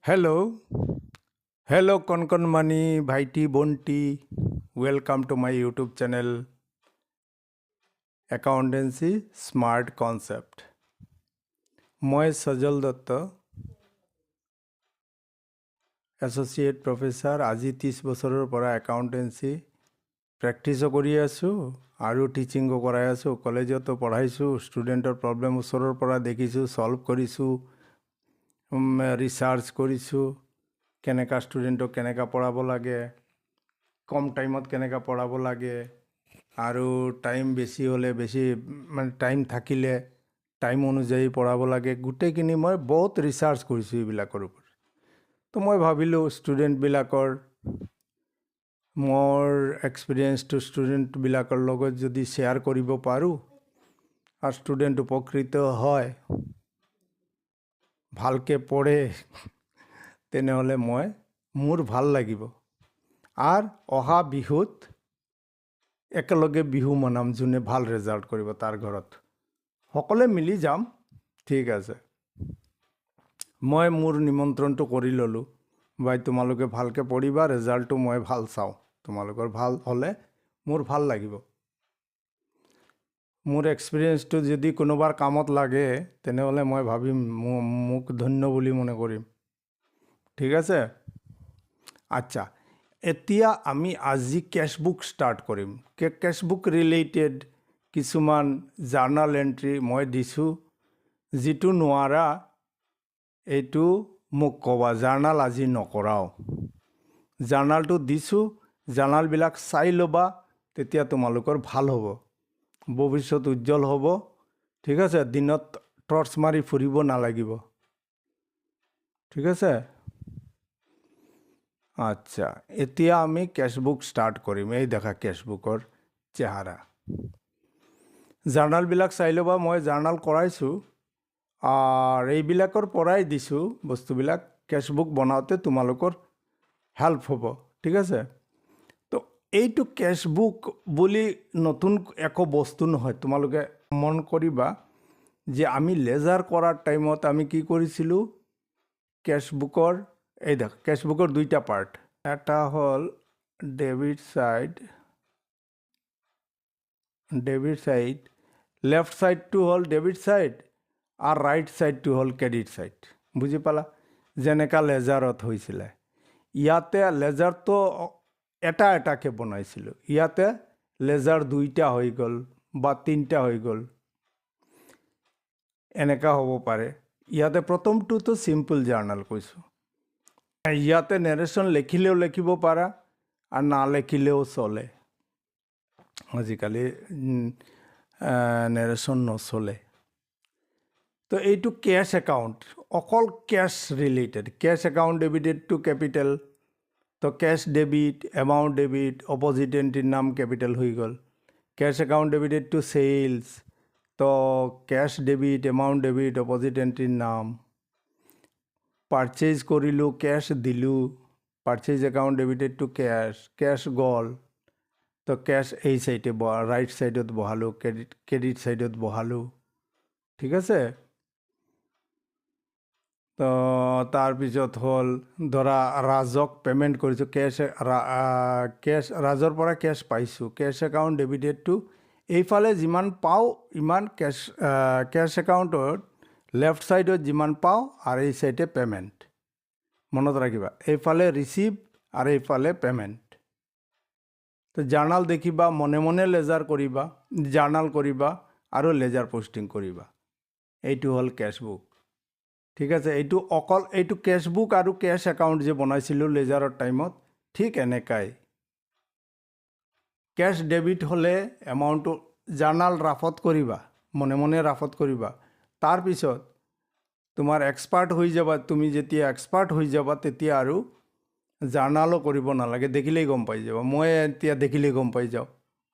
Hello hello कनकन मानी भाईटी बंटी welcome to my YouTube channel accountancy smart concept. मैं सजल दत्त एसोसिएट प्रोफेसर আজি 30 বছৰৰ পৰা একাউন্টেন্সি প্ৰেক্টিছো কৰি আছোঁ আৰু টিচিঙো কৰাই আছোঁ। কলেজতো পঢ়াইছোঁ, ষ্টুডেণ্টৰ প্ৰব্লেম ওচৰৰ পৰা দেখিছোঁ, সলভ কৰিছোঁ, ৰিচাৰ্চ কৰিছোঁ, কেনেকা ষ্টুডেণ্টক কেনেকা পঢ়াব লাগে, কম টাইমত কেনেকা পঢ়াব লাগে, আৰু টাইম বেছি হ'লে বেছি মানে টাইম থাকিলে টাইম অনুযায়ী পঢ়াব লাগে, গোটেইখিনি মই বহুত ৰিচাৰ্চ কৰিছোঁ এইবিলাকৰ ওপৰত। তো মই ভাবিলোঁ ষ্টুডেণ্টবিলাকৰ মোৰ এক্সপিৰিয়েঞ্চটো ষ্টুডেণ্টবিলাকৰ লগত যদি শ্বেয়াৰ কৰিব পাৰোঁ আৰু ষ্টুডেণ্ট উপকৃত হয়, ভালকৈ পঢ়ে, তেনেহ'লে মোৰ ভাল লাগিব। আৰু অহা বিহুত একেলগে বিহু মনাম, যোনে ভাল ৰেজাল্ট কৰিব তাৰ ঘৰত সকলোৱে মিলি যাম। ঠিক আছে, মই মোৰ নিমন্ত্ৰণটো কৰি ল'লোঁ। ভাই তোমালোকে ভালকৈ পঢ়িবা, ৰেজাল্টটো মই ভাল চাওঁ, তোমালোকৰ ভাল হ'লে মোৰ ভাল লাগিব। মোৰ এক্সপিৰিয়েঞ্চটো যদি কোনোবাৰ কামত লাগে তেনেহ'লে মই ভাবিম মোক ধন্য বুলি মনে কৰিম। ঠিক আছে, আচ্ছা, এতিয়া আমি আজি কেছবুক ষ্টাৰ্ট কৰিম। কেছবুক ৰিলেটেড কিছুমান জাৰ্নাল এণ্ট্ৰি মই দিছোঁ। যিটো নোৱাৰা এইটো মোক ক'বা, জাৰ্নাল আজি নকৰাও। জাৰ্নালটো দিছোঁ, জাৰ্নালবিলাক চাই ল'বা, তেতিয়া তোমালোকৰ ভাল হ'ব, ভৱিষ্যত উজ্জ্বল হ'ব। ঠিক আছে, দিনত টৰ্চ মাৰি ফুৰিব নালাগিব। ঠিক আছে, আচ্ছা, এতিয়া আমি কেছবুক ষ্টাৰ্ট কৰিম। এই দেখা কেছবুকৰ চেহাৰা। জাৰ্নালবিলাক চাই ল'বা, মই জাৰ্নাল কৰাইছোঁ আৰু এইবিলাকৰ পৰাই দিছোঁ বস্তুবিলাক। কেছবুক বনাওঁতে তোমালোকৰ হেল্প হ'ব। ঠিক আছে, তো এইটো কেছবুক বুলি নতুন একো বস্তু নহয়। তোমালোকে মন কৰিবা যে আমি লেজাৰ কৰাৰ টাইমত আমি কি কৰিছিলোঁ, কেছবুকৰ এই দেখ কেছবুকৰ দুইটা পাৰ্ট, এটা হ'ল ডেবিট সাইড, লেফট সাইডটো হ'ল ডেবিট সাইড আৰু ৰাইট সাইডটো হ'ল ক্ৰেডিট সাইড। বুজি পালা? যেনেকা লেজাৰত হৈছিলে, ইয়াতে লেজাৰটো এটা এটাকে বনাইছিলোঁ, ইয়াতে লেজাৰ দুইটা হৈ গ'ল বা তিনিটা হৈ গ'ল, এনেকা হ'ব পাৰে। ইয়াতে প্ৰথমটোতো চিম্পল জাৰ্নাল কৈছোঁ। ইয়াতে নেৰেশ্যন লিখিলেও লিখিব পাৰা আৰু নালিখিলেও চলে। আজিকালি নেৰেশ্যন নচলে। তো এইটো কেছ একাউণ্ট, অকল cash related. Cash account debited to capital, তো cash debit, amount debit, opposite এণ্ট্ৰিৰ নাম কেপিটেল হৈ গ'ল। Cash account debited to sales, তো cash debit, amount debit, opposite এণ্ট্ৰিৰ নাম। পাৰ্চেজ কৰিলোঁ, কেছ দিলোঁ, purchase account debited to cash গ'ল, তো কেছ এই চাইডে ৰাইট ছাইডত বহালোঁ, ক্ৰেডিট ছাইডত বহালোঁ। ঠিক আছে, তো তাৰপিছত হ'ল ধৰা ৰাজক পে'মেণ্ট কৰিছোঁ, ৰাজৰ পৰা কেছ পাইছোঁ, কেছ একাউণ্ট ডেবিটেড টু, এইফালে যিমান পাওঁ ইমান কেছ একাউণ্টত লেফ্ট ছাইডত যিমান পাওঁ আৰু এই চাইডে পে'মেণ্ট। মনত ৰাখিবা, এইফালে ৰিচিভ আৰু এইফালে পে'মেণ্ট। তো জাৰ্নাল দেখিবা, মনে মনে লেজাৰ কৰিবা, জাৰ্নাল কৰিবা আৰু লেজাৰ পষ্টিং কৰিবা। এইটো হ'ল কেছবুক। ঠিক আছে, এইটো অকল এইটো কেছবুক আৰু কেছ একাউণ্ট যে বনাইছিলোঁ লেজাৰৰ টাইমত, ঠিক এনেকাই। কেছ ডেবিট হ'লে এমাউণ্টটো জাৰ্নাল ৰাফত কৰিবা, মনে মনে ৰাফত কৰিবা। তাৰপিছত তোমাৰ এক্সপাৰ্ট হৈ যাবা, তুমি যেতিয়া এক্সপাৰ্ট হৈ যাবা তেতিয়া আৰু জাৰ্নালো কৰিব নালাগে, দেখিলেই গম পাই যাবা। মই এতিয়া দেখিলেই গম পাই যাওঁ,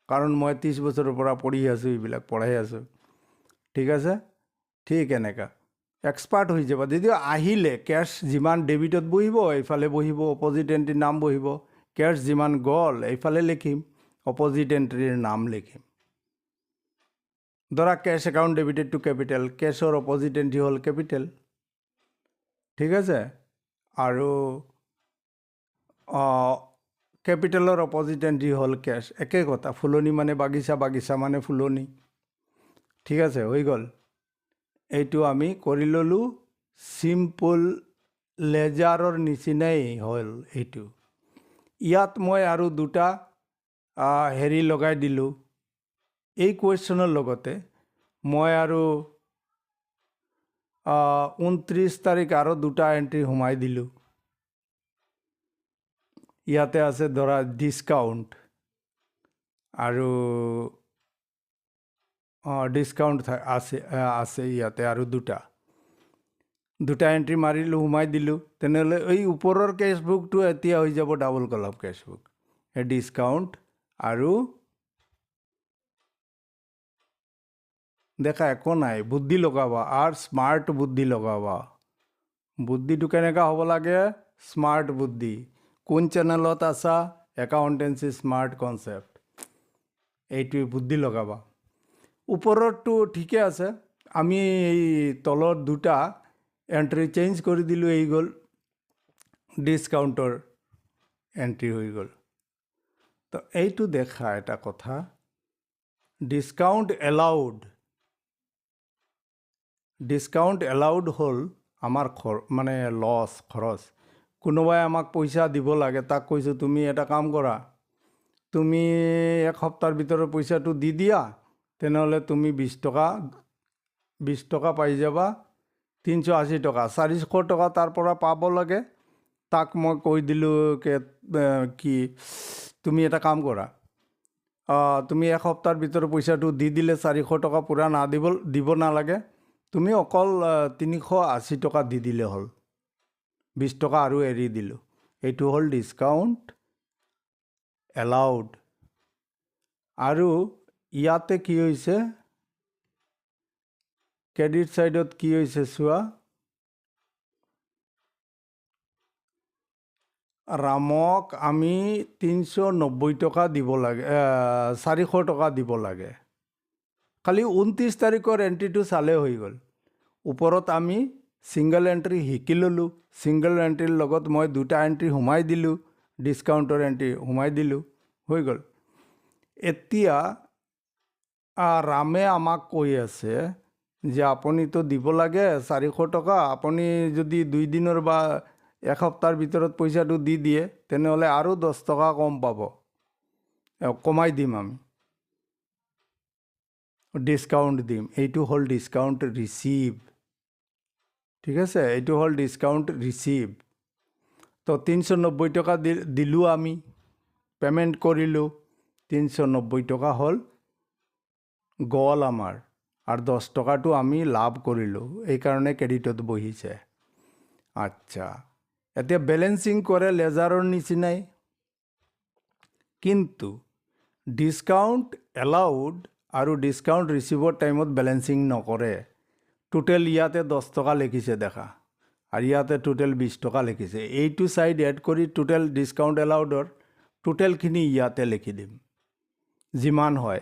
কাৰণ মই 30 বছৰৰ পৰা পঢ়ি আছোঁ, এইবিলাক পঢ়াই আছোঁ। ঠিক আছে, ঠিক এনেকা এক্সপাৰ্ট হৈ যাবা। যদিও আহিলে কেছ যিমান ডেবিটত বহিব এইফালে বহিব, অপজিট এণ্ট্ৰিৰ নাম বহিব। কেছ যিমান গ'ল এইফালে লিখিম, অপজিট এণ্ট্ৰিৰ নাম লিখিম। ধৰা cash account debited to capital, কেছৰ অপজিট এণ্ট্ৰি হ'ল কেপিটেল। ঠিক আছে, আৰু কেপিটেলৰ অপজিট এণ্ট্ৰি হ'ল কেছ, একে কথা। ফুলনি মানে বাগিচা, বাগিচা মানে ফুলনি। ঠিক আছে, হৈ গ'ল। এইটো আমি কৰি ল'লোঁ। চিম্পল লেজাৰৰ নিচিনাই হ'ল এইটো। ইয়াত মই আৰু দুটা হেৰি লগাই দিলোঁ। এই কুৱেশ্যনৰ লগতে মই আৰু 29 তাৰিখ আৰু দুটা এণ্ট্ৰি সোমাই দিলোঁ। ইয়াতে আছে ধৰা ডিছকাউণ্ট, আৰু ডিছকাউণ্ট আছে ইয়াতে আৰু দুটা এণ্ট্ৰি মাৰিলোঁ, সোমাই দিলোঁ। তেনেহ'লে এই ওপৰৰ কেছবুকটো এতিয়া হৈ যাব ডাবল কলাম কেছবুক। এই ডিছকাউণ্ট আৰু দেখা একো নাই, বুদ্ধি লগাবা আৰু স্মাৰ্ট বুদ্ধি লগাবা। বুদ্ধিটো কেনেকুৱা হ'ব লাগে? স্মাৰ্ট বুদ্ধি। কোন চেনেলত আছা? Accountancy smart concept. এইটোৱে বুদ্ধি লগাবা। ওপৰৰটো ঠিকে আছে। আমি এই তলৰ দুটা এণ্ট্ৰি চেঞ্জ কৰি দিলোঁ, এই গ'ল ডিছকাউণ্টৰ এণ্ট্ৰি হৈ গ'ল। তো এইটো দেখা এটা কথা, ডিছকাউণ্ট এলাউড হ'ল আমাৰ মানে লছ, খৰচ। কোনোবাই আমাক পইচা দিব লাগে, তাক কৈছোঁ তুমি এটা কাম কৰা, তুমি এক সপ্তাহৰ ভিতৰত পইচাটো দি দিয়া, তেনেহ'লে তুমি 20 টকা পাই যাবা। 380 টকা, 400 টকা তাৰ পৰা পাব লাগে। তাক মই কৈ দিলোঁ কি তুমি এটা কাম কৰা, তুমি এক সপ্তাহৰ ভিতৰত পইচাটো দি দিলে 400 টকা পূৰা দিব নালাগে, তুমি অকল 380 টকা দি দিলে হ'ল। 20 টকা আৰু এৰি দিলোঁ। এইটো হ'ল ডিছকাউণ্ট এলাউড। আৰু ইয়াতে কি হৈছে, ক্ৰেডিট ছাইডত কি হৈছে চোৱা, ৰামক আমি 390 টকা দিব লাগে, 400 টকা দিব লাগে। খালি 29 তাৰিখৰ এণ্ট্ৰিটো চালে হৈ গ'ল। ওপৰত আমি ছিংগল এণ্ট্ৰি শিকি ল'লোঁ। ছিংগল এণ্ট্ৰিৰ লগত মই দুটা এণ্ট্ৰি সোমাই দিলোঁ, ডিছকাউণ্টৰ এণ্ট্ৰি সোমাই দিলোঁ, হৈ গ'ল। এতিয়া ৰামে আমাক কৈ আছে যে আপুনিতো দিব লাগে 400 টকা, আপুনি যদি 2 দিনৰ বা এসপ্তাহৰ ভিতৰত পইচাটো দি দিয়ে, তেনেহ'লে আৰু 10 টকা কম পাব, কমাই দিম আমি, ডিছকাউণ্ট দিম। এইটো হ'ল ডিছকাউণ্ট ৰিচিভ। ঠিক আছে, এইটো হ'ল ডিছকাউণ্ট ৰিচিভ। তো 390 টকা দিলোঁ, আমি পে'মেণ্ট কৰিলোঁ, 390 টকা হ'ল গ'ল আমাৰ, আৰু 10 টকাটো আমি লাভ কৰিলোঁ, এইকাৰণে ক্ৰেডিটত বহিছে। আচ্ছা, এতিয়া বেলেঞ্চিং কৰে লেজাৰৰ নিচিনাই, কিন্তু ডিছকাউণ্ট এলাউড আৰু ডিছকাউণ্ট ৰিচিভৰ টাইমত বেলেঞ্চিং নকৰে। টোটেল ইয়াতে 10 টকা লিখিছে দেখা, আৰু ইয়াতে টোটেল 20 টকা লিখিছে। এইটো ছাইড এড কৰি টোটেল ডিছকাউণ্ট এলাউডৰ টোটেলখিনি ইয়াতে লিখি দিম, যিমান হয়।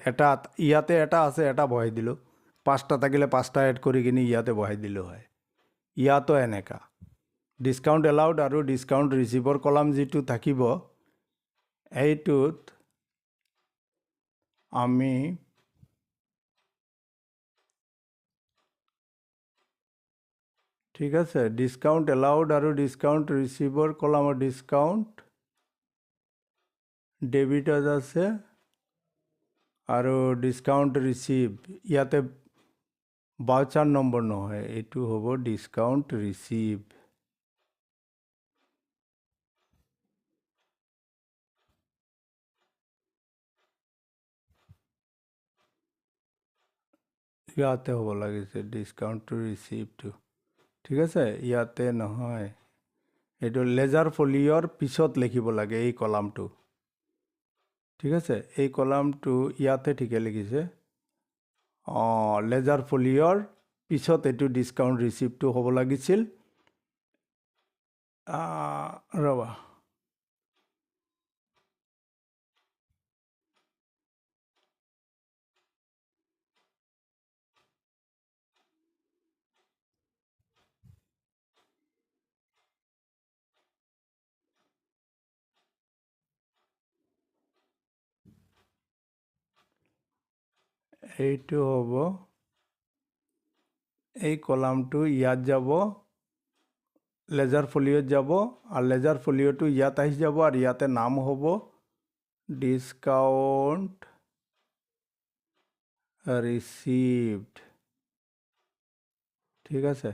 ইয়াতে এটা আছে, এটা বহাই দিলোঁ। 5টা থাকিলে 5টা এড কৰি কিনি ইয়াতে বহাই দিলোঁ হয়। ইয়াতো এনেকা ডিছকাউণ্ট এলাউড আৰু ডিছকাউণ্ট ৰিচিভৰ কলাম যিটো থাকিব, এইটোত আমি ঠিক আছে, ডিছকাউণ্ট এলাউড আৰু ডিছকাউণ্ট ৰিচিভৰ কলামৰ ডিছকাউণ্ট ডেবিটত আছে, আৰু ডিছকাউণ্ট ৰিচিভ ইয়াতে ভাউচাৰ নম্বৰ নহয়, এইটো হ'ব ডিছকাউণ্ট ৰিচিভ। ইয়াতে হ'ব লাগিছে ডিছকাউণ্ট ৰিচিভটো। ঠিক আছে, ইয়াতে নহয়, এইটো লেজাৰ ফলিঅ'ৰ পিছত লিখিব লাগে এই কলামটো। ঠিক আছে, এই কলামটো ইয়াতে ঠিকে লিখিছে। লেজাৰ ফলিঅ'ৰ পিছত এইটো ডিছকাউণ্ট ৰিচিভটো হ'ব লাগিছিল। ৰ'বা, এইটো হ'ব এই কলামটো ইয়াত যাব, লেজাৰ ফলিঅ'ত যাব, আৰু লেজাৰ ফলিঅ'টো ইয়াত আহি যাব, আৰু ইয়াতে নাম হ'ব ডিছকাউণ্ট ৰিচিভড। ঠিক আছে,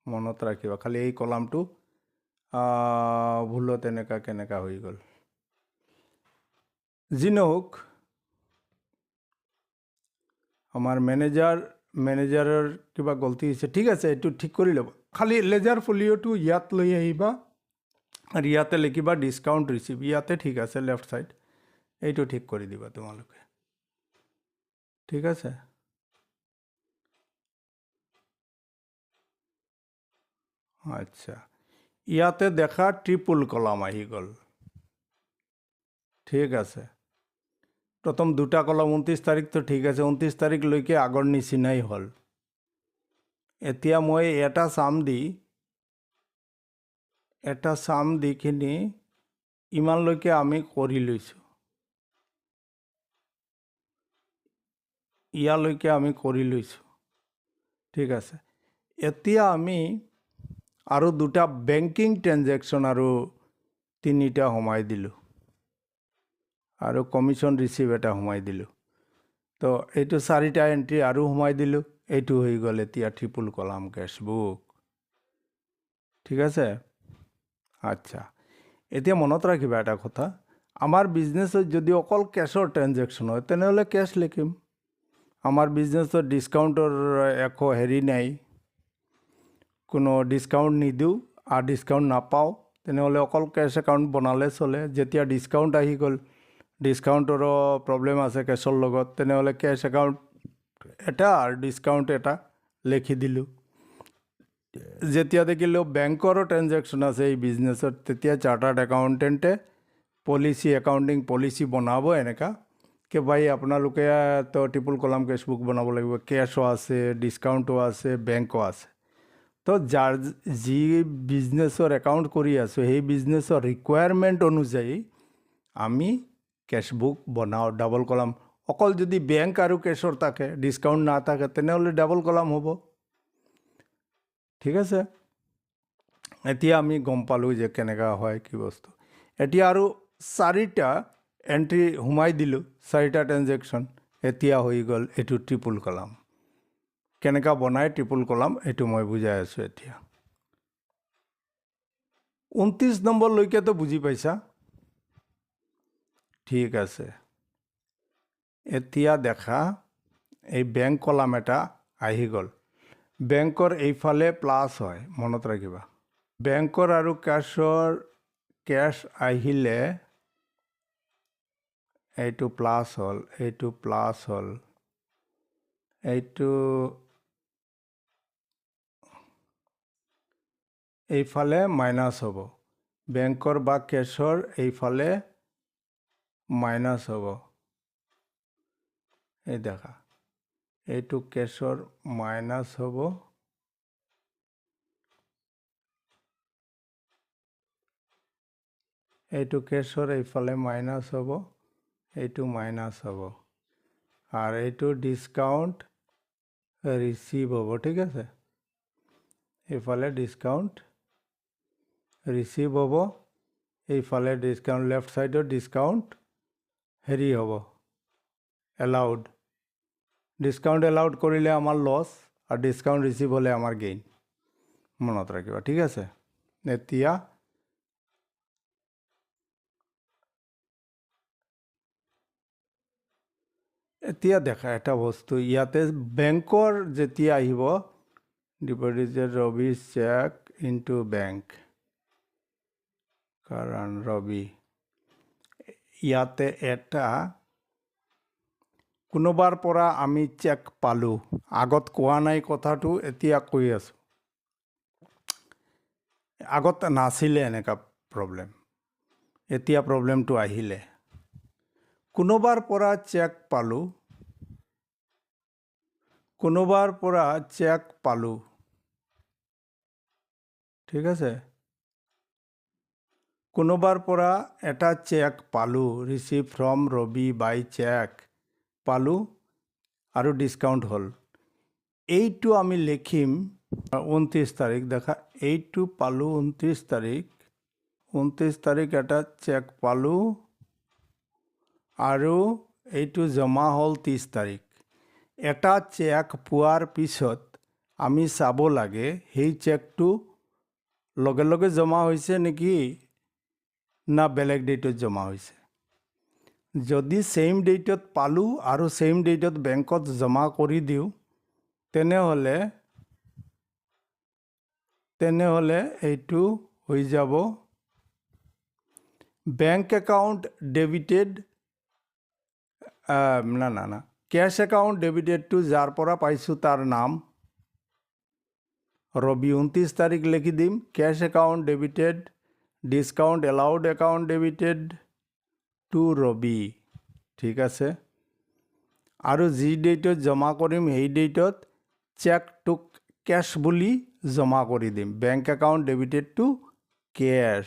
মনত ৰাখিবা। খালি এই কলামটো ভুলত এনেকা কেনেকা হৈ গ'ল। যি নহওক, আমাৰ মেনেজাৰৰ কিবা গলতি হৈছে। ঠিক আছে, এইটো ঠিক কৰি ল'ব। খালি লেজাৰ ফলিঅ'টো ইয়াত লৈ আহিবা, আৰু ইয়াতে লিখিবা ডিছকাউণ্ট ৰিচিভ। ইয়াতে ঠিক আছে, লেফ্ট ছাইড এইটো ঠিক কৰি দিবা তোমালোকে। ঠিক আছে, আচ্ছা, ইয়াতে দেখা ট্ৰিপুল কলাম আহি গ'ল। ঠিক আছে, প্ৰথম দুটা কলম 29 তাৰিখটো ঠিক আছে, 29 তাৰিখলৈকে আগৰ নিচিনাই হ'ল। এতিয়া মই এটা চাম দি কিনি ইমানলৈকে আমি কৰি লৈছোঁ, ইয়ালৈকে আমি কৰি লৈছোঁ। ঠিক আছে, এতিয়া আমি আৰু দুটা বেংকিং ট্ৰেনজেকশ্যন আৰু তিনিটা সোমাই দিলোঁ, আৰু কমিশ্যন ৰিচিভ এটা সোমাই দিলোঁ। তো এইটো চাৰিটা এণ্ট্ৰি আৰু সোমাই দিলোঁ। এইটো হৈ গ'ল এতিয়া ট্ৰিপুল কলাম কেছবুক। ঠিক আছে, আচ্ছা, এতিয়া মনত ৰাখিবা এটা কথা, আমাৰ বিজনেছত যদি অকল কেছৰ ট্ৰেনজেকশ্যন হয় তেনেহ'লে কেছ লিখিম। আমাৰ বিজনেছত ডিছকাউণ্টৰ একো হেৰি নাই, কোনো ডিছকাউণ্ট নিদিওঁ আৰু ডিছকাউণ্ট নাপাওঁ, তেনেহ'লে অকল কেছ একাউণ্ট বনালে চলে। যেতিয়া ডিছকাউণ্ট আহি গ'ল, ডিছকাউণ্টৰো প্ৰব্লেম আছে কেছৰ লগত, তেনেহ'লে কেছ একাউণ্ট এটা আৰু ডিছকাউণ্ট এটা লিখি দিলোঁ। যেতিয়া দেখিলোঁ বেংকৰো ট্ৰেনজেকশ্যন আছে এই বিজনেছত, তেতিয়া চাৰ্টাৰ্ড একাউণ্টেণ্টে একাউণ্টিং পলিচি বনাব এনেকা কি ভাই আপোনালোকে তো ট্ৰিপুল কলাম কেছবুক বনাব লাগিব, কেছো আছে, ডিছকাউণ্টো আছে, বেংকো আছে। তো যি বিজনেছৰ একাউণ্ট কৰি আছোঁ সেই বিজনেছৰ ৰিকুৱাৰমেণ্ট অনুযায়ী আমি কেছবুক বনাওঁ ডাবল কলাম। অকল যদি বেংক আৰু কেছৰ থাকে, ডিছকাউণ্ট নাথাকে, তেনেহ'লে ডাবল কলাম হ'ব। ঠিক আছে, এতিয়া আমি গম পালোঁ যে কেনেকুৱা হয় কি বস্তু। এতিয়া আৰু চাৰিটা এণ্ট্ৰি সোমাই দিলোঁ, চাৰিটা ট্ৰেনজেকশ্যন। এতিয়া হৈ গ'ল এইটো ট্ৰিপুল কলাম। কেনেকুৱা বনায় ট্ৰিপুল কলাম এইটো মই বুজাই আছোঁ এতিয়া। 29 নম্বৰলৈকেতো বুজি পাইছা? ঠিক আছে, এতিয়া দেখা এই বেংক কলাম এটা আহি গ'ল। বেংকৰ এইফালে প্লাছ হয়, মনত ৰাখিবা। বেংকৰ আৰু কেছ আহিলে এইটো প্লাছ হ'ল, এইটো প্লাছ হ'ল, এইটো এইফালে মাইনাছ হ'ব। বেংকৰ বা কেছৰ এইফালে মাইনাছ হ'ব। এই দেখা, এইটো কেছৰ মাইনাছ হ'ব, এইটো কেছৰ এইফালে মাইনাছ হ'ব, এইটো মাইনাছ হ'ব, আৰু এইটো ডিছকাউণ্ট ৰিচিভ হ'ব। ঠিক আছে, এইফালে ডিছকাউণ্ট ৰিচিভ হ'ব, এইফালে ডিছকাউণ্ট লেফ্ট ছাইডত ডিছকাউণ্ট হেৰি হ'ব, এলাউড। ডিছকাউণ্ট এলাউড কৰিলে আমাৰ লছ, আৰু ডিছকাউণ্ট ৰিচিভ হ'লে আমাৰ গেইন। মনত ৰাখিবা। ঠিক আছে, এতিয়া দেখা এটা বস্তু, ইয়াতে বেংকৰ যেতিয়া আহিব ডিপজিটেড ৰবি চেক ইনটু বেংক, কাৰণ ৰবি ইয়াতে এটা কোনোবাৰ পৰা আমি চেক পালোঁ। আগত কোৱা নাই কথাটো, এতিয়া কৈ আছোঁ। আগত নাছিলে এনেকুৱা প্ৰব্লেম, এতিয়া প্ৰব্লেমটো আহিলে। কোনোবাৰ পৰা চেক পালোঁ, কোনোবাৰ পৰা চেক পালোঁ। ঠিক আছে, কোনোবাৰ পৰা এটা চেক পালোঁ, receive from Rabi by cheque পালোঁ, আৰু ডিছকাউণ্ট হ'ল। এইটো আমি লিখিম 29 তাৰিখ দেখা, এইটো পালোঁ 29 তাৰিখ, 29 তাৰিখ এটা চেক পালোঁ আৰু এইটো জমা হ'ল 30 তাৰিখ। এটা চেক পোৱাৰ পিছত আমি চাব লাগে সেই চেকটো লগে লগে জমা হৈছে নেকি না বেলেগ ডেটত জমা হৈছে। যদি ছেইম ডেটত পালোঁ আৰু ছেইম ডেটত বেংকত জমা কৰি দিওঁ তেনেহ'লে এইটো হৈ যাব বেংক একাউণ্ট ডেবিটেড না কেছ একাউণ্ট ডেবিটেড টু যাৰ পৰা পাইছোঁ তাৰ নাম ৰবি। 29 তাৰিখ লিখি দিম cash account debited discount allowed account debited to Rabi. ঠিক আছে, আৰু যি ডেটত জমা কৰিম সেই ডেটত চেকটোক কেছ বুলি জমা কৰি দিম, bank account debited to cash.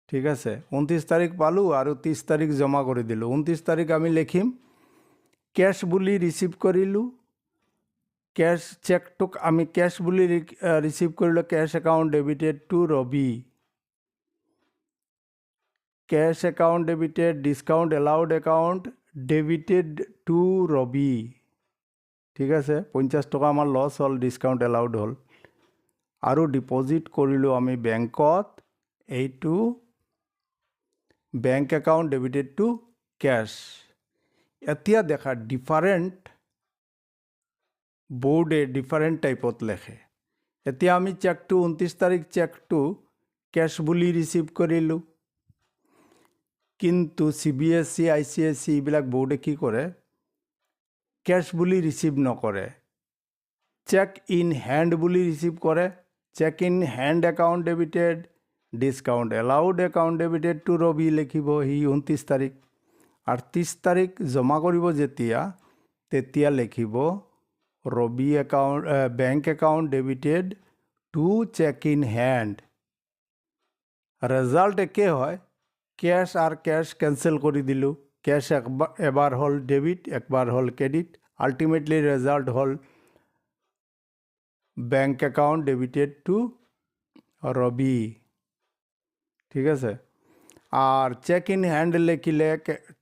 ঠিক আছে, 29 তাৰিখ পালোঁ আৰু 30 তাৰিখ জমা কৰি দিলোঁ। 29 তাৰিখ আমি লিখিম কেছ বুলি ৰিচিভ কৰিলোঁ, কেছ চেকটোক আমি কেছ বুলি ৰিচিভ কৰিলোঁ, cash account debited to Rabi, cash account debited discount allowed account debited to Rabi. ঠিক আছে, 50 টকা আমাৰ লছ হ'ল, ডিছকাউণ্ট এলাউড হ'ল। আৰু ডিপজিট কৰিলোঁ আমি বেংকত, এইটো bank account debited to cash. এতিয়া দেখা ডিফাৰেণ্ট বোৰ্ডে ডিফাৰেণ্ট টাইপত লেখে। এতিয়া আমি চেকটো 29 তাৰিখ চেকটো কেছ বুলি ৰিচিভ কৰিলোঁ, কিন্তু CBSE ICSE এইবিলাক বোৰ্ডে কি কৰে কেছ বুলি ৰিচিভ নকৰে, চেক ইন হেণ্ড বুলি ৰিচিভ কৰে। Cheque in hand account debited discount allowed account debited to Rabi লিখিব সি 29 তাৰিখ, আৰু 30 তাৰিখ জমা কৰিব তেতিয়া লিখিব Rabi account bank account debited to cheque in hand. Result একে হয়, কেছ আৰু কেছ কেঞ্চেল কৰি দিলোঁ, কেছ এবাৰ হ'ল ডেবিট একবাৰ হ'ল ক্ৰেডিট, আল্টিমেটলি ৰেজাল্ট হ'ল বেংক একাউণ্ট ডেবিটেড টু রবি। ঠিক আছে, আর চেক ইন হ্যান্ড লিখিলে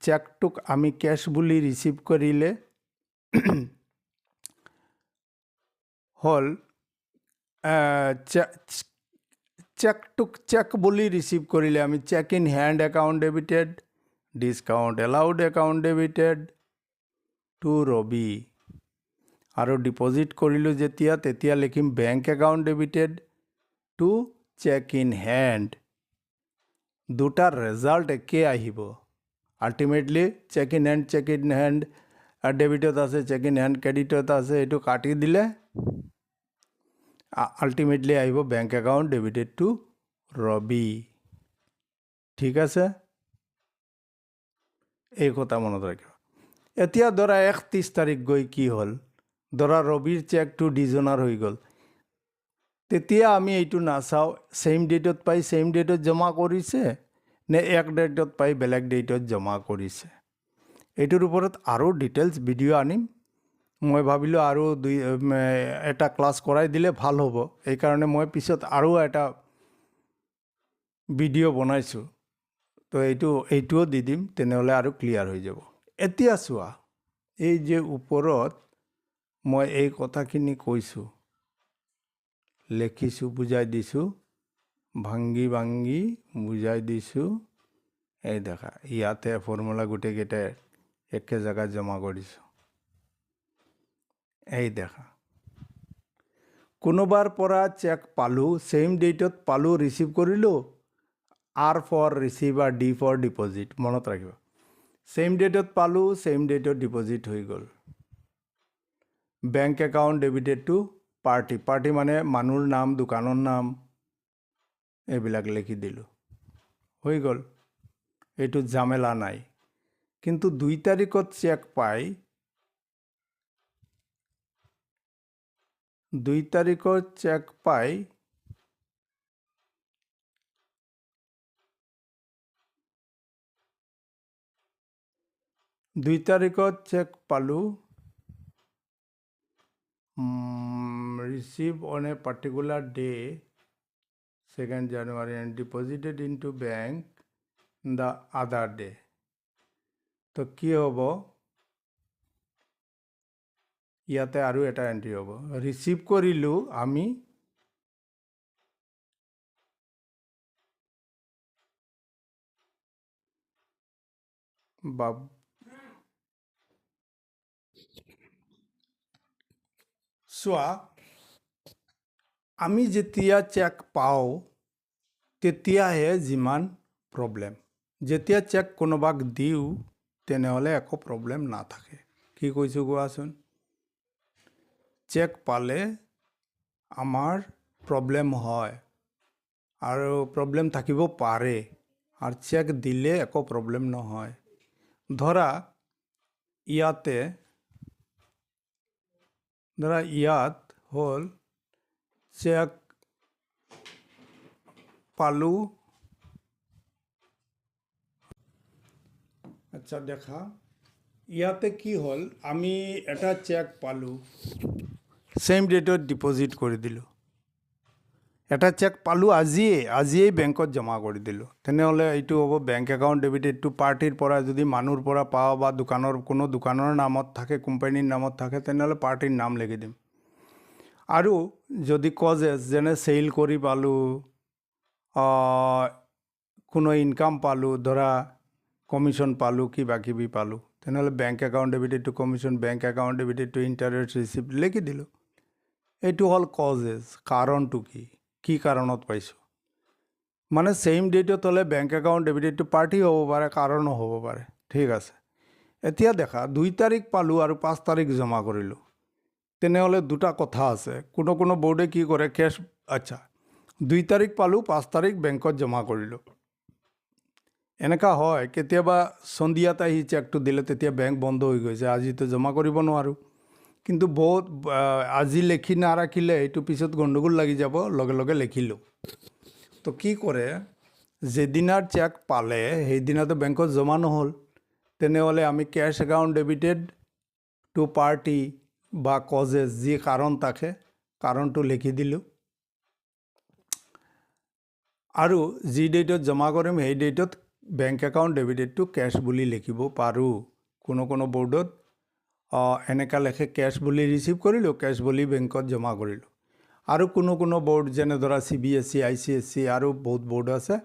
চেকটুক আমি ক্যাশ বুলি রিসিভ করিলে হল চেকটুক চেক বুলি রিসিভ করিলে আমি cheque in hand account debited discount allowed account debited to Rabi. আৰু ডিপজিট কৰিলোঁ তেতিয়া লিখিম bank account debited to cheque in hand. দুটাৰ ৰেজাল্ট একে আহিব, আল্টিমেটলি চেক ইন হেণ্ড ডেবিটত আছে, চেক ইন হেণ্ড ক্ৰেডিটত আছে, এইটো কাটি দিলে আল্টিমেটলি আহিব bank account debited to Rabi. ঠিক আছে, এই কথা মনত ৰাখিব। এতিয়া ধৰা 31 তাৰিখ গৈ কি হ'ল, ধৰা ৰবিৰ চেকটো ডিজনাৰ হৈ গ'ল, তেতিয়া আমি এইটো নাচাওঁ ছেইম ডেটত পাই ছেইম ডেটত জমা কৰিছে নে এক ডেটত পাই বেলেগ ডেটত জমা কৰিছে। এইটোৰ ওপৰত আৰু ডিটেইলছ ভিডিঅ' আনিম। মই ভাবিলোঁ আৰু এটা ক্লাছ কৰাই দিলে ভাল হ'ব, এইকাৰণে মই পিছত আৰু এটা ভিডিঅ' বনাইছোঁ, তো এইটোও দি দিম, তেনেহ'লে আৰু ক্লিয়াৰ হৈ যাব। এতিয়া চোৱা, এই যে ওপৰত মই এই কথাখিনি কৈছোঁ, লিখিছোঁ, বুজাই দিছোঁ, ভাঙি বুজাই দিছোঁ। এই দেখা ইয়াতে ফৰ্মুলা গোটেইকেইটাই একে জেগাত জমা কৰিছোঁ। এই দেখা কোনোবাৰ পৰা চেক পালোঁ, ছেইম ডেটত পালোঁ, ৰিচিভ কৰিলোঁ, R ফৰ ৰিচিভ আৰু D ফৰ ডিপজিট, মনত ৰাখিব। ছেইম ডেটত পালোঁ, ছেইম ডেটত ডিপজিট হৈ গ'ল। Bank account debited to party মানে মানুহৰ নাম, দোকানৰ নাম, এইবিলাক লিখি দিলোঁ, হৈ গ'ল, এইটোত ঝামেলা নাই। কিন্তু 2 তাৰিখত চেক পাই 2 তাৰিখত চেক পাই 2 তাৰিখত চেক পালোঁ, receive on a particular day, 2nd January, and deposited into bank the other day. তো কি হ'ব, ইয়াতে আৰু এটা এন্ট্ৰি হ'ব, ৰিচিভ কৰিলোঁ আমি চোৱা, আমি যেতিয়া চেক পাওঁ তেতিয়াহে যিমান প্ৰব্লেম, যেতিয়া চেক কোনোবাক দিওঁ তেনেহ'লে একো প্ৰব্লেম নাথাকে। কি কৈছোঁ কোৱাচোন? চেক পালে আমাৰ প্ৰব্লেম হয় আৰু প্ৰব্লেম থাকিব পাৰে, আৰু চেক দিলে একো প্ৰব্লেম নহয়। ধৰা ইয়াত হ'ল চেক পালোঁ, আচ্ছা দেখা, ইয়াতে কি হ'ল, আমি এটা চেক পালোঁ, ছেইম ডেটত ডিপজিট কৰি দিলোঁ। এটা চেক পালোঁ আজিয়েই বেংকত জমা কৰি দিলোঁ, তেনেহ'লে এইটো হ'ব বেংক একাউণ্ট ডেবিট। এইটো পাৰ্টিৰ পৰা, যদি মানুহৰ পৰা পাওঁ বা কোনো দোকানৰ নামত থাকে, কোম্পানীৰ নামত থাকে, তেনেহ'লে পাৰ্টিৰ নাম লিখি দিম। আৰু যদি কজেছ যেনে চেইল কৰি পালোঁ, কোনো ইনকাম পালোঁ, ধৰা কমিশ্যন পালোঁ, কিবা কিবি পালোঁ, তেনেহ'লে bank account debit two commission, bank account debit two interest receipt লিখি দিলোঁ। এইটো হ'ল কজেছ। কাৰণটো কি কাৰণত পাইছোঁ, মানে ছেইম ডেটত হ'লে bank account debit two party হ'ব পাৰে, কাৰণো হ'ব পাৰে। ঠিক আছে, এতিয়া দেখা 2 তাৰিখ পালোঁ আৰু 5 তাৰিখ জমা কৰিলোঁ, তেনেহ'লে দুটা কথা আছে। কোনো বোৰ্ডে কি কৰে, কেছ, আচ্ছা 2 তাৰিখ পালোঁ, 5 তাৰিখ বেংকত জমা কৰিলোঁ। এনেকুৱা হয় কেতিয়াবা সন্ধিয়াত আহি চেকটো দিলে, তেতিয়া বেংক বন্ধ হৈ গৈছে, আজিতো জমা কৰিব নোৱাৰোঁ। কিন্তু আজি লিখি নাৰাখিলে এইটো পিছত গণ্ডগোল লাগি যাব, লগে লগে লিখিলোঁ। তো কি কৰে, যেদিনাৰ চেক পালে সেইদিনাতো বেংকত জমা নহ'ল, তেনেহ'লে আমি cash account debited to party বা কজেছ, যি কাৰণ থাকে কাৰণটো লিখি দিলোঁ। আৰু যি ডেটত জমা কৰিম সেই ডেটত bank account debited to cash বুলি লিখিব পাৰোঁ। কোনো বোৰ্ডত এনেকুৱা লেখে, কেছ বুলি ৰিচিভ কৰিলোঁ, কেছ বুলি বেংকত জমা কৰিলোঁ। আৰু কোনো বোৰ্ড যেনে ধৰা CBSE, ICSE আৰু বহুত বোৰ্ড আছে,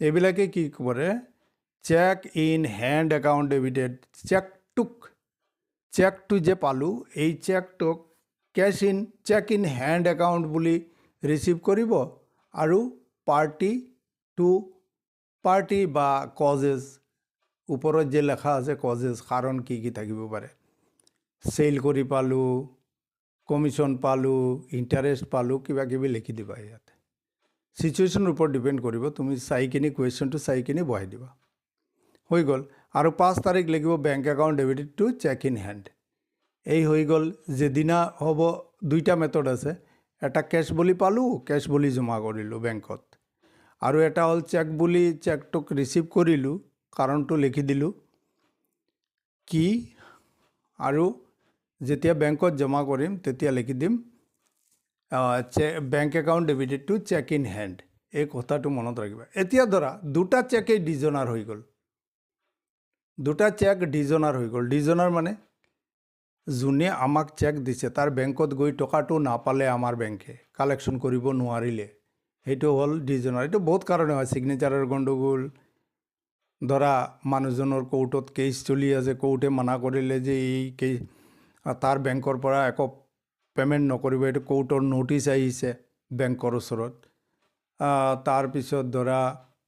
এইবিলাকে কি কৰে, cheque in hand account debited, চেকটো যে পালোঁ এই চেকটোক চেক ইন হেণ্ড একাউণ্ট বুলি ৰিচিভ কৰিব, আৰু পাৰ্টি বা কজেছ, ওপৰত যে লেখা আছে কজেছ, কাৰণ কি থাকিব পাৰে, চেইল কৰি পালোঁ, কমিশ্যন পালোঁ, ইণ্টাৰেষ্ট পালোঁ, কিবা কিবি লিখি দিবা। ইয়াতে চিটুৱেশ্যনৰ ওপৰত ডিপেণ্ড কৰিব, তুমি কুৱেশ্যনটো চাই কিনি বহাই দিবা, হৈ গ'ল। আৰু 5 তাৰিখ লিখিব bank account debited to cheque in hand. এই হৈ গ'ল। যেদিনা হ'ব, দুইটা মেথড আছে, এটা কেছ বুলি পালোঁ, কেছ বুলি জমা কৰিলোঁ বেংকত, আৰু এটা হ'ল চেক বুলি, চেকটোক ৰিচিভ কৰিলোঁ, কাৰণটো লিখি দিলোঁ কি, আৰু যেতিয়া বেংকত জমা কৰিম তেতিয়া লিখি দিম bank account debited to cheque in hand. এই কথাটো মনত ৰাখিবা। এতিয়া ধৰা দুটা চেকেই ডিজনাৰ হৈ গ'ল, ডিজনাৰ মানে যোনে আমাক চেক দিছে তাৰ বেংকত গৈ টকাটো নাপালে, আমাৰ বেংকে কালেকশ্যন কৰিব নোৱাৰিলে, সেইটো হ'ল ডিজনাৰ। এইটো বহুত কাৰণে হয়, ছিগনেচাৰৰ গণ্ডগোল, ধৰা মানুহজনৰ কোৰ্টত কেছ চলি আছে, কোৰ্টে মানা কৰিলে যে তাৰ বেংকৰ পৰা একো পে'মেণ্ট নকৰিব, এইটো কোৰ্টৰ ন'টিছ আহিছে বেংকৰ ওচৰত। তাৰপিছত ধৰা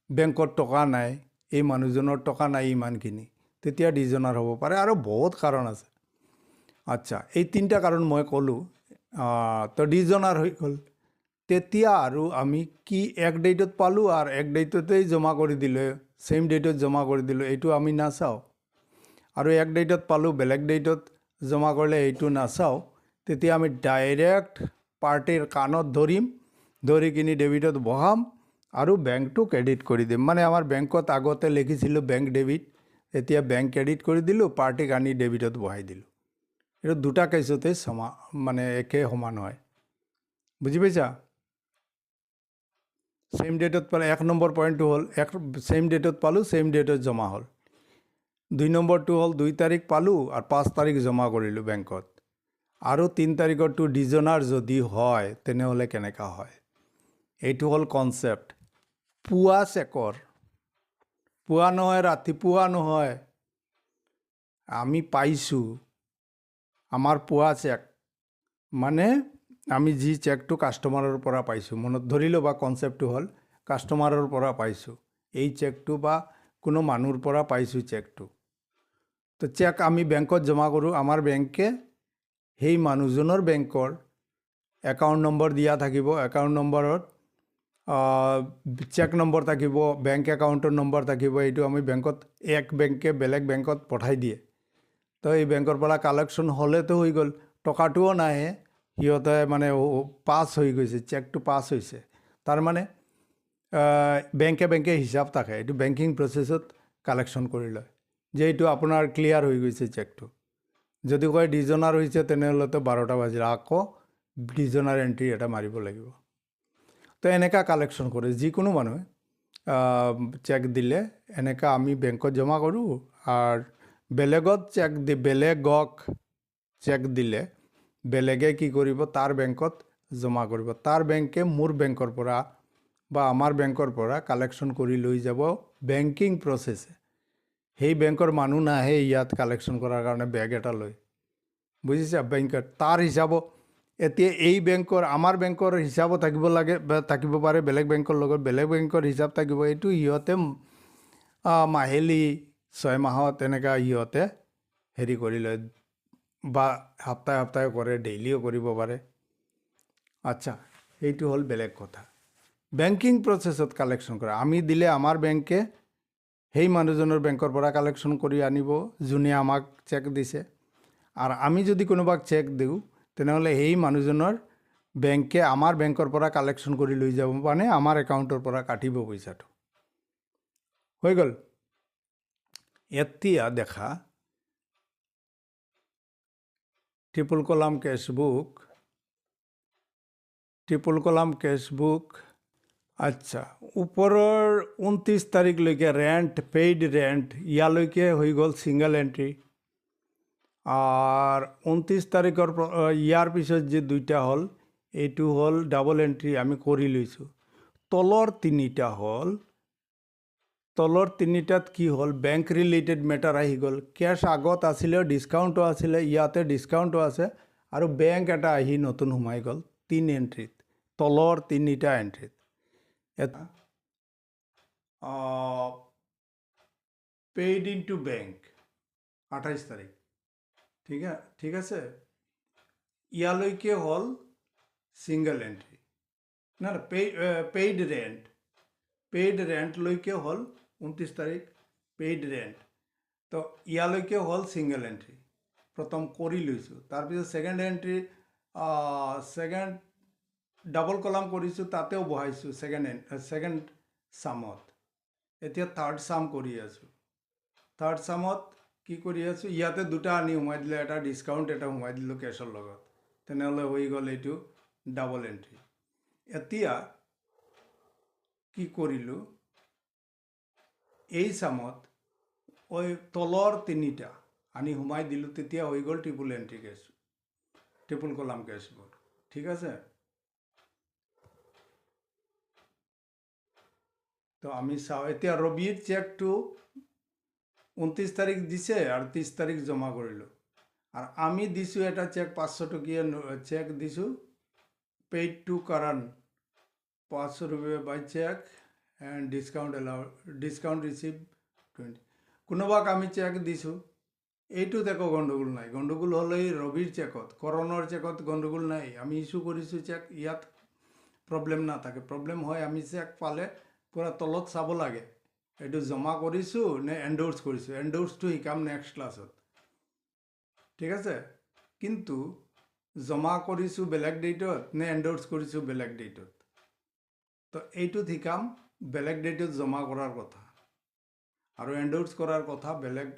বেংকত টকা নাই, এই মানুহজনৰ টকা নাই ইমানখিনি, তেতিয়া ডিজনাৰ হ'ব পাৰে, আৰু বহুত কাৰণ আছে। আচ্ছা, এই 3টা কাৰণ মই ক'লোঁ, তো ডিজনাৰ হৈ গ'ল। তেতিয়া আৰু আমি এক ডেটত পালোঁ আৰু এক ডেটতেই জমা কৰি দিলোঁ, ছেইম ডেটত জমা কৰি দিলোঁ, এইটো আমি নাচাওঁ। আৰু এক ডেটত পালোঁ, বেলেগ ডেটত জমা কৰিলে এইটো নাচাওঁ। তেতিয়া আমি ডাইৰেক্ট পাৰ্টিৰ কাণত ধৰি কিনি ডেবিটত বহাম আৰু বেংকটো ক্ৰেডিট কৰি দিম। মানে আমাৰ বেংকত আগতে লিখিছিলোঁ বেংক ডেবিট, এতিয়া বেংক ক্ৰেডিট কৰি দিলোঁ, পাৰ্টিক আনি ডেবিটত বহাই দিলোঁ। এইটো দুটা কেছতে মানে একে সমান হয়। বুজি পাইছা? ছেইম ডেটত পালে 1 নম্বৰ পইণ্টটো হ'ল ছেইম ডেটত পালোঁ, ছেইম ডেটত জমা হ'ল। 2 নম্বৰটো হ'ল 2 তাৰিখ পালোঁ আৰু 5 তাৰিখ জমা কৰিলোঁ বেংকত। আৰু 3 তাৰিখৰটো ডিজনাৰ যদি হয় তেনেহ'লে কেনেকুৱা হয়? এইটো হ'ল কনচেপ্ট। পুৱা চেকৰ, পুৱা নহয়, ৰাতিপুৱা নহয়, আমি পাইছোঁ আমাৰ পুৱা চেক, মানে আমি যি চেকটো কাষ্টমাৰৰ পৰা পাইছোঁ, মনত ধৰি ল'বা কনচেপ্টটো হ'ল কাষ্টমাৰৰ পৰা পাইছোঁ এই চেকটো, বা কোনো মানুহৰ পৰা পাইছোঁ চেকটো। তো চেক আমি বেংকত জমা কৰোঁ, আমাৰ বেংকে সেই মানুহজনৰ বেংকৰ একাউণ্ট নম্বৰ দিয়া থাকিব, একাউণ্ট নম্বৰত চেক নম্বৰ থাকিব, বেংক একাউণ্টৰ নম্বৰ থাকিব। এইটো আমি বেংকত, এক বেংকে বেলেগ বেংকত পঠাই দিয়ে। তো এই বেংকৰ পৰা কালেকশ্যন হ'লেতো হৈ গ'ল, টকাটোও নাহে, সিহঁতে মানে পাছ হৈ গৈছে, চেকটো পাছ হৈছে। তাৰমানে বেংকে বেংকে হিচাপ থাকে, এইটো বেংকিং প্ৰচেছত কালেকশ্যন কৰি লয় যে এইটো আপোনাৰ ক্লিয়াৰ হৈ গৈছে চেকটো। যদি কয় ডিজনাৰ হৈছে তেনেহ'লেতো 12টা বাজিল, আকৌ ডিজনাৰ এণ্ট্ৰি এটা মাৰিব লাগিব। তো এনেকুৱা কালেকশ্যন কৰে যিকোনো মানুহে চেক দিলে, এনেকুৱা আমি বেংকত জমা কৰোঁ। আৰু বেলেগক চেক দিলে বেলেগে কি কৰিব, তাৰ বেংকত জমা কৰিব। তাৰ বেংকে মোৰ বেংকৰ পৰা বা আমাৰ বেংকৰ পৰা কালেকশ্যন কৰি লৈ যাব বেংকিং প্ৰচেছে। সেই বেংকৰ মানুহ নাহে ইয়াত কালেকশ্যন কৰাৰ কাৰণে বেগ এটা লৈ, বুজিছা? বেংকত তাৰ হিচাপো, এতিয়া এই বেংকৰ, আমাৰ বেংকৰ হিচাপো থাকিব লাগে, থাকিব পাৰে, বেলেগ বেংকৰ লগত বেলেগ বেংকৰ হিচাপ থাকিব। এইটো সিহঁতে মাহিলী 6 মাহত এনেকুৱা সিহঁতে হেৰি কৰি লয়, বা সপ্তাহে সপ্তাহে কৰে, ডেইলিও কৰিব পাৰে। আচ্ছা, এইটো হ'ল বেলেগ কথা। বেংকিং প্ৰচেছত কালেকশ্যন কৰা, আমি দিলে আমাৰ বেংকে সেই মানুহজনৰ বেংকৰ পৰা কালেকশ্যন কৰি আনিব যোনে আমাক চেক দিছে। আৰু আমি যদি কোনোবাক চেক দিওঁ তেনেহ'লে সেই মানুহজনৰ বেংকে আমাৰ বেংকৰ পৰা কালেকশ্যন কৰি লৈ যাব, মানে আমাৰ একাউণ্টৰ পৰা কাটিব পইচাটো। হৈ গ'ল। এতিয়া দেখা ট্ৰিপল কলাম কেছবুক। আচ্ছা, ওপৰৰ 29 তাৰিখলৈকে ৰেণ্ট, পেইড ৰেণ্ট, ইয়ালৈকে হৈ গ'ল ছিংগল এণ্ট্ৰি। আৰ 29 তাৰিখৰ ইয়াৰ পিছত যে দুইটা হ'ল, এইটো হ'ল ডাবল এণ্ট্ৰি, আমি কৰি লৈছোঁ। তলৰ তিনিটাত কি হ'ল, বেংক ৰিলেটেড মেটাৰ আহি গ'ল। কেছ আগত আছিলে, ডিছকাউণ্টো আছিলে, ইয়াতে ডিছকাউণ্টো আছে, আৰু বেংক এটা আহি নতুন সোমাই গ'ল 3 এণ্ট্ৰিত, তলৰ 3টা এণ্ট্ৰিত। পেইড ইনটু বেংক 28 তাৰিখ, ঠিক আছে। ইয়ালৈকে হ'ল ছিংগল এণ্ট্ৰি, পেইড ৰেণ্টলৈকে হ'ল 29 তাৰিখ পেইড ৰেণ্ট। তো ইয়ালৈকে হ'ল ছিংগল এণ্ট্ৰি, প্ৰথম কৰি লৈছোঁ। তাৰপিছত second entry, second double column কৰিছোঁ, তাতেও বহাইছোঁ ছেকেণ্ড চামত। এতিয়া থাৰ্ড চাম কৰি আছোঁ। থাৰ্ড চামত কি কৰি আছোঁ, ইয়াতে দুটা আনি সোমাই দিলে, এটা ডিছকাউণ্ট, এটা সোমাই দিলোঁ কেছৰ লগত, তেনেহ'লে হৈ গ'ল এইটো ডাবল এণ্ট্ৰি। এতিয়া কি কৰিলোঁ, এই চামত ওই তলৰ 3টা আনি সোমাই দিলোঁ, তেতিয়া হৈ গ'ল ট্ৰিপল কলাম কেছবুক। ঠিক আছে। তো আমি চাওঁ এতিয়া ৰবিৰ চেকটো 29 তাৰিখ দিছে আৰু 30 তাৰিখ জমা কৰিলোঁ। আর আমি দিছোঁ এটা চেক, 500 টকীয়া চেক দিছোঁ, পেইড টু কারণ 500 রুপিয়া বাই চেক অ্যান্ড ডিসকাউন্ট রিসিভ 20। কোনোবাক আমি চেক দিছোঁ, এইটোত একো গণ্ডগোল নাই। গণ্ডগোল হ'লে ৰবিৰ চেকত, কৰণৰ চেকত গণ্ডগোল নাই। আমি ইছ্যু কৰিছোঁ চেক, ইয়াত প্ৰব্লেম নাথাকে। প্ৰব্লেম হয় আমি চেক পালে পূৰা তলত চাব লাগে, এইটো জমা কৰিছোঁ নে এণ্ডোৰ্ছ কৰিছোঁ। এণ্ডোৰ্ছটো শিকাম নেক্সট ক্লাছত, ঠিক আছে। কিন্তু জমা কৰিছোঁ বেলেগ ডেটত নে এণ্ডোৰ্ছ কৰিছোঁ বেলেগ ডেটত, তো এইটোত শিকাম বেলেগ ডেটত জমা কৰাৰ কথা। আৰু এণ্ডোৰ্ছ কৰাৰ কথা বেলেগ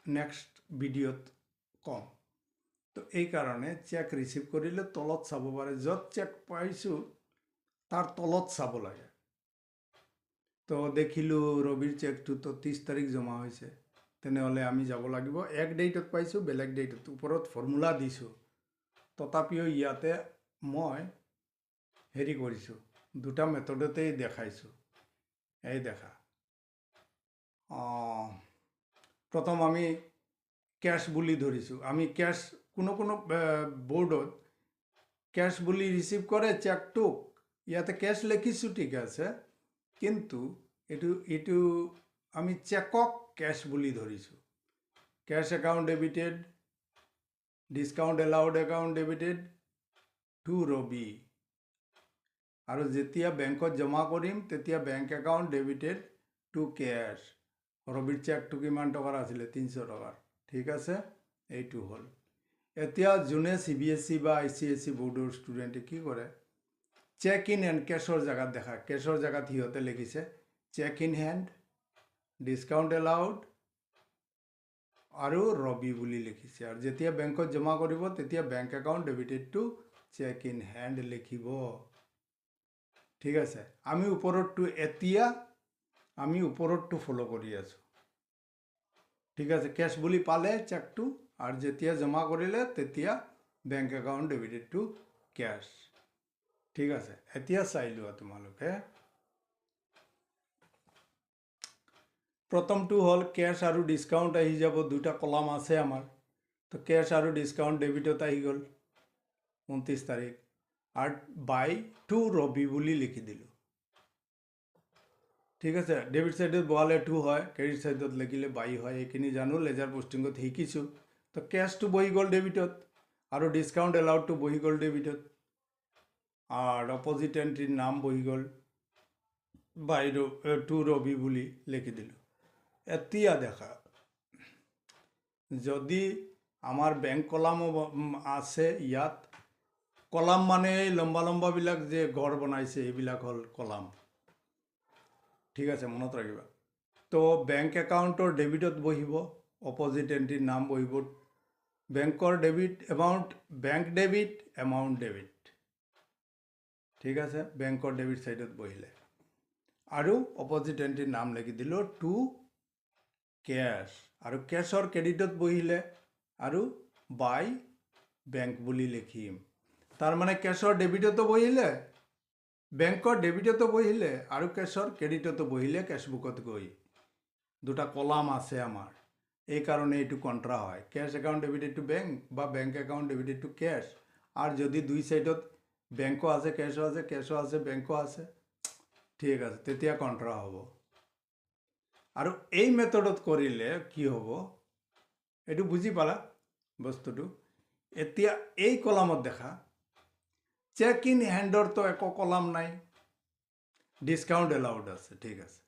নেক্সট ভিডিঅ'ত ক'ম। তো এই কাৰণে চেক ৰিচিভ কৰিলে তলত চাব পাৰে, য'ত চেক পাইছোঁ তাৰ তলত চাব লাগে। তো দেখিলোঁ ৰবিৰ চেকটোতো 30 তাৰিখ জমা হৈছে, তেনেহ'লে আমি যাব লাগিব এক ডেটত পাইছোঁ, বেলেগ ডেটত ওপৰত ফৰ্মুলা দিছোঁ। তথাপিও ইয়াতে মই হেৰি কৰিছোঁ, দুটা মেথডতেই দেখাইছোঁ। এই দেখা, প্ৰথম আমি ক্যাশ বুলি ধৰিছোঁ। আমি ক্যাশ কোনো বোৰ্ডত ক্যাশ বুলি ৰিচিভ কৰে চেকটোক, ইয়াতে ক্যাশ লিখিছোঁ ঠিক আছে, কিন্তু এইটো আমি চেকক ক্যাশ বুলি ধৰিছোঁ। Cash account debited, discount allowed account debited to Rabi. আৰু যেতিয়া বেংকত জমা কৰিম তেতিয়া bank account debited to care. ৰবিৰ চেকটো কিমান টকাৰ আছিলে? 300 টকাৰ। ঠিক আছে, এইটো হ'ল। এতিয়া যোনে CBSE বা ICSE বোৰ্ডৰ ষ্টুডেণ্টে কি কৰে, চেক ইন এণ্ড কেছৰ জেগাত দেখায়। কেছৰ জেগাত সিহঁতে লিখিছে cheque in hand, discount allowed আৰু ৰবি বুলি লিখিছে। আৰু যেতিয়া বেংকত জমা কৰিব তেতিয়া bank account debited to cheque in hand লিখিব। ঠিক আছে, আমি ওপৰতটো ফ'ল' কৰি আছোঁ। ঠিক আছে, কেছ বুলি পালে চেকটো, আৰু যেতিয়া জমা কৰিলে তেতিয়া bank account debited to cash. ঠিক আছে, এতিয়া চাই লোৱা তোমালোকে। প্ৰথমটো হ'ল কেছ আৰু ডিছকাউণ্ট আহি যাব, দুটা কলাম আছে আমাৰ। তো কেছ আৰু ডিছকাউণ্ট ডেবিটত আহি গ'ল 29 তাৰিখ, আৰু বাই টু ৰবি বুলি লিখি দিলোঁ। ঠিক আছে, ডেবিট ছাইডত বহালে 2 হয়, ক্ৰেডিট ছাইডত লিখিলে বাই হয়। এইখিনি জানো, লেজাৰ পোষ্টিঙত শিকিছোঁ। তো কেছটো বহি গ'ল ডেবিটত, আৰু ডিছকাউণ্ট এলাউডটো বহি গ'ল ডেবিটত, আৰু অপজিট এণ্ট্ৰিৰ নাম বহি গ'ল বাই টু ৰবি বুলি লিখি দিলোঁ। এতিয়া দেখা, যদি আমাৰ বেংক কলামো আছে ইয়াত, কলাম মানে এই লম্বাবিলাক যে গড় বনাইছে এইবিলাক হ'ল কলাম। ঠিক আছে, মনত ৰাখিবা। তো বেংক একাউণ্টৰ ডেবিটত বহিব, অপজিট এণ্ট্ৰিৰ নাম বহিব, বেংকৰ debit amount, bank debit, amount debit. ঠিক আছে, বেংকৰ ডেবিট ছাইডত বহিলে, আৰু অপজিট এণ্ট্ৰিৰ নাম লিখি দিলোঁ টু কেছ, আৰু কেছৰ ক্ৰেডিটত বহিলে আৰু বাই বেংক বুলি লিখিম। তাৰমানে কেছৰ ডেবিটতো বহিলে, বেংকৰ ডেবিটতো বহিলে, আৰু কেছৰ ক্ৰেডিটতো বহিলে কেছবুকত গৈ। দুটা কলাম আছে আমাৰ, এইকাৰণে এইটো কণ্ট্ৰা হয়। Cash account debited to bank বা bank account debited to cash. আৰু যদি দুই ছাইডত বেংকো আছে, কেছো আছে, বেংকো আছে, ঠিক আছে, তেতিয়া কণ্ট্ৰা হ'ব। আৰু এই মেথডত কৰিলে কি হ'ব, এইটো বুজি পালা বস্তুটো। এতিয়া এই কলামত দেখা, চেক ইন হেণ্ডৰতো একো কলাম নাই, ডিছকাউণ্ট এলাউড আছে। ঠিক আছে,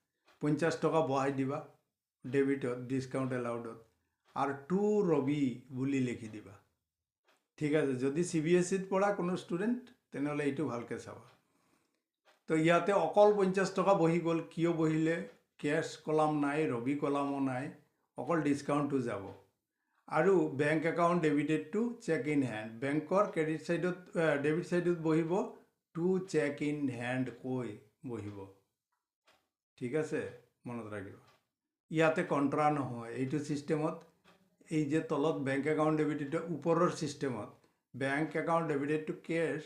50 টকা বহাই দিবা ডেবিটত, ডিছকাউণ্ট এলাউডত, আৰু টু ৰবি বুলি লিখি দিবা। ঠিক আছে, যদি CBSEত পঢ়া কোনো ষ্টুডেণ্ট তেনেহ'লে এইটো ভালকৈ চাবা। তো ইয়াতে অকল 50 টকা বহি গ'ল, কিয় বহিলে? কেছ কলাম নাই, ৰবি কলামো নাই, অকল ডিছকাউণ্টটো যাব। আৰু bank account debited to cheque in hand, বেংকৰ ক্ৰেডিট ছাইডত ডেবিট ছাইডত বহিব টু চেক ইন হেণ্ড কৈ বহিব। ঠিক আছে, মনত ৰাখিব। ইয়াতে কণ্ট্ৰা নহয়, এইটো ছিষ্টেমত এই যে তলত বেংক একাউণ্ট ডেবিটেড, ওপৰৰ ছিষ্টেমত bank account debited to cash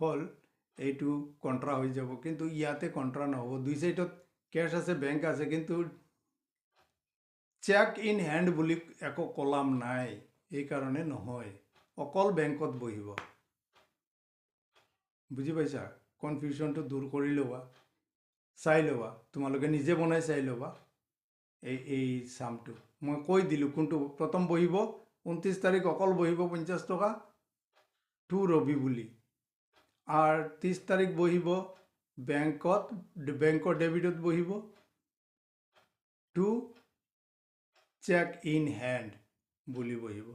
হ'ল, এইটো কণ্ট্ৰা হৈ যাব। কিন্তু ইয়াতে কণ্ট্ৰা নহ'ব, দুই ছাইডত কেছ আছে, বেংক আছে, কিন্তু চেক ইন হেণ্ড বুলি একো কলাম নাই, এইকাৰণে নহয়, অকল বেংকত বহিব। বুজি পাইছা? কনফিউশ্যনটো দূৰ কৰি ল'বা, চাই ল'বা, তোমালোকে নিজে বনাই চাই ল'বা। এই চামটো মই কৈ দিলোঁ, কোনটো প্ৰথম বহিব 29 তাৰিখ অকল বহিব 50 টকা টু ৰবি বুলি, আৰু 30 তাৰিখ বহিব বেংকৰ ডেবিটত বহিব টু চেক ইন হেণ্ড বুলি বহিব।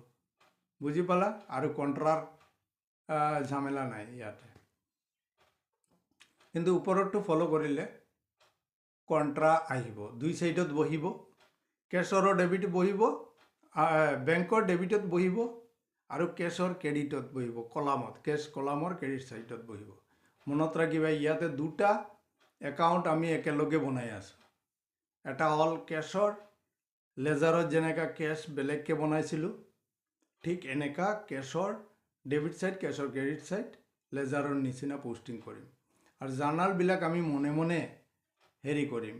বুজি পালা? আৰু কণ্ট্ৰাৰ ঝামেলা নাই ইয়াতে। কিন্তু ওপৰতটো ফ'ল' কৰিলে কণ্ট্ৰা আহিব, দুই ছাইডত বহিব, কেছৰ ডেবিট বহিব, বেংকৰ ডেবিটত বহিব আৰু কেছৰ ক্ৰেডিটত বহিব, কলামত, কেছ কলামৰ ক্ৰেডিট চাইডত বহিব। মনত ৰাখিবা, ইয়াতে দুটা একাউণ্ট আমি একেলগে বনাই আছোঁ। এটা হ'ল কেছৰ, লেজাৰত যেনেকৈ কেছ বেলেগকৈ বনাইছিলোঁ, ঠিক এনেকা কেছৰ ডেবিট চাইড, কেছৰ ক্ৰেডিট চাইড লেজাৰৰ নিচিনা পোষ্টিং কৰিম। আৰু জাৰ্নালবিলাক আমি মনে মনে হেৰি কৰিম,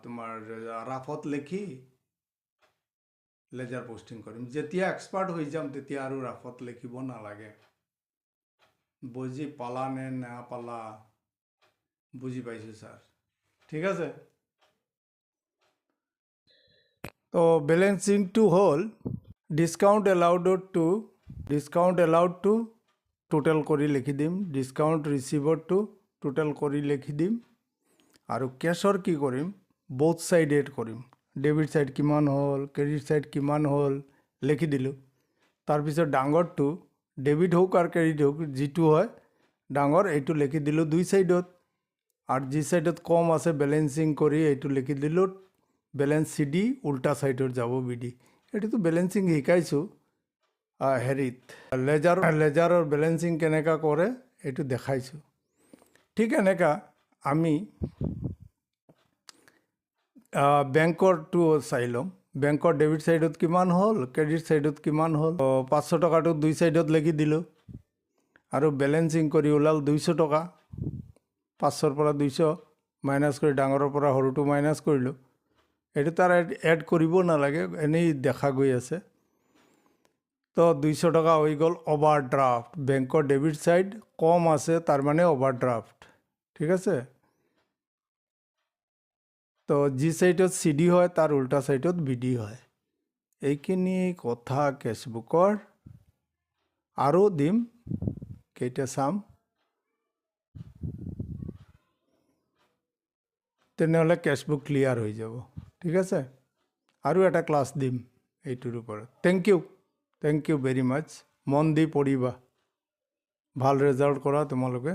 তোমাৰ ৰাফত লিখি লেজাৰ পোষ্টিং কৰিম। যেতিয়া এক্সপাৰ্ট হৈ যাম তেতিয়া আৰু ৰাফত লিখিব নালাগে। বুজি পালা নে নাপালা? বুজি পাইছোঁ ছাৰ, ঠিক আছে। তো বেলেঞ্চিংটো হ'ল ডিছকাউণ্ট এলাউড টু টোটেল কৰি লিখি দিম, ডিছকাউণ্ট ৰিচিভৰটো টোটেল কৰি লিখি দিম। আৰু কেছৰ কি কৰিম, both side এড কৰিম। ডেবিট চাইড কিমান হ'ল, ক্ৰেডিট চাইড কিমান হ'ল লিখি দিলোঁ। তাৰপিছত ডাঙৰটো ডেবিট হওক আৰু ক্ৰেডিট হওক যিটো হয় ডাঙৰ, এইটো লিখি দিলোঁ দুই ছাইডত। আৰু যি ছাইডত কম আছে বেলেঞ্চিং কৰি এইটো লিখি দিলোঁ বেলেঞ্চ চি ডি, উল্টা ছাইডত যাব বি ডি। এইটোতো বেলেঞ্চিং শিকাইছোঁ হেৰিত, লেজাৰৰ বেলেঞ্চিং কেনেকুৱা কৰে এইটো দেখাইছোঁ। ঠিক এনেকুৱা আমি বেংকৰটো চাই ল'ম। বেংকৰ ডেবিট চাইডত কিমান হ'ল, ক্ৰেডিট চাইডত কিমান হ'ল। 500 টকাটো দুই ছাইডত লিখি দিলোঁ আৰু বেলেঞ্চিং কৰি ওলাল 200 টকা। 500ৰ পৰা 200 মাইনাছ কৰি ডাঙৰৰ পৰা সৰুটো মাইনাছ কৰিলোঁ। এইটো তাৰ এড কৰিব নালাগে, এনেই দেখা গৈ আছে। তো 200 টকা হৈ গ'ল অভাৰড্ৰাফ্ট। বেংকৰ ডেবিট চাইড কম আছে, তাৰমানে অভাৰড্ৰাফ্ট, ঠিক আছে। তো যি ছাইডত চি ডি হয় তাৰ উল্টা ছাইডত বি ডি হয়। এইখিনি কথা কেছবুকৰ। আৰু দিম, কেইটা চাম, তেনেহ'লে কেছবুক ক্লিয়াৰ হৈ যাব, ঠিক আছে। আৰু এটা ক্লাছ দিম এইটোৰ ওপৰত। থেংক ইউ ভেৰি মাছ। মন দি পঢ়িবা, ভাল ৰেজাল্ট কৰা তোমালোকে।